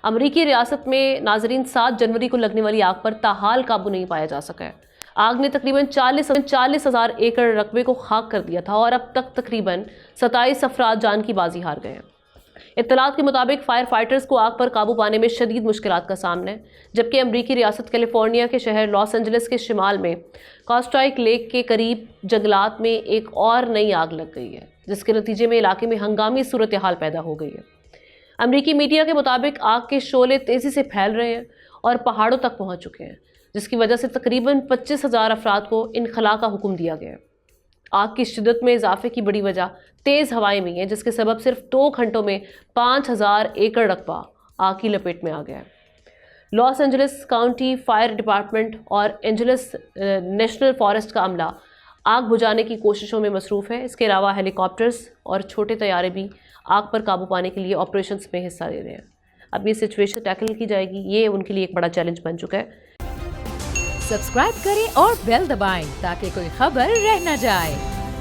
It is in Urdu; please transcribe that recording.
امریکی ریاست میں ناظرین 7 جنوری کو لگنے والی آگ پر تاحال قابو نہیں پایا جا سکا ہے۔ آگ نے تقریباً 40,000 ایکڑ رقبے کو خاک کر دیا تھا اور اب تک تقریباً 27 افراد جان کی بازی ہار گئے ہیں۔ اطلاعات کے مطابق فائر فائٹرز کو آگ پر قابو پانے میں شدید مشکلات کا سامنا ہے، جبکہ امریکی ریاست کیلیفورنیا کے شہر لاس اینجلس کے شمال میں کاسٹائک لیک کے قریب جنگلات میں ایک اور نئی آگ لگ گئی ہے، جس کے نتیجے میں علاقے میں ہنگامی صورتحال پیدا ہو گئی ہے۔ امریکی میڈیا کے مطابق آگ کے شعلے تیزی سے پھیل رہے ہیں اور پہاڑوں تک پہنچ چکے ہیں، جس کی وجہ سے تقریباً 25,000 افراد کو انخلاء کا حکم دیا گیا ہے۔ آگ کی شدت میں اضافے کی بڑی وجہ تیز ہوائیں بھی ہیں، جس کے سبب صرف 2 گھنٹوں میں 5,000 ایکڑ رقبہ آگ کی لپیٹ میں آ گیا ہے۔ Los Angeles County Fire Department اور اینجلس نیشنل فارسٹ کا عملہ آگ بجھانے کی کوششوں میں مصروف ہے۔ اس کے علاوہ ہیلی کاپٹرز اور چھوٹے طیارے بھی آگ پر قابو پانے کے لیے آپریشنز میں حصہ لے رہے ہیں۔ اب یہ سچویشن ٹیکل کی جائے گی، یہ ان کے لیے ایک بڑا چیلنج بن چکا ہے۔ سبسکرائب کریں اور بیل دبائیں تاکہ کوئی خبر رہ نہ جائے۔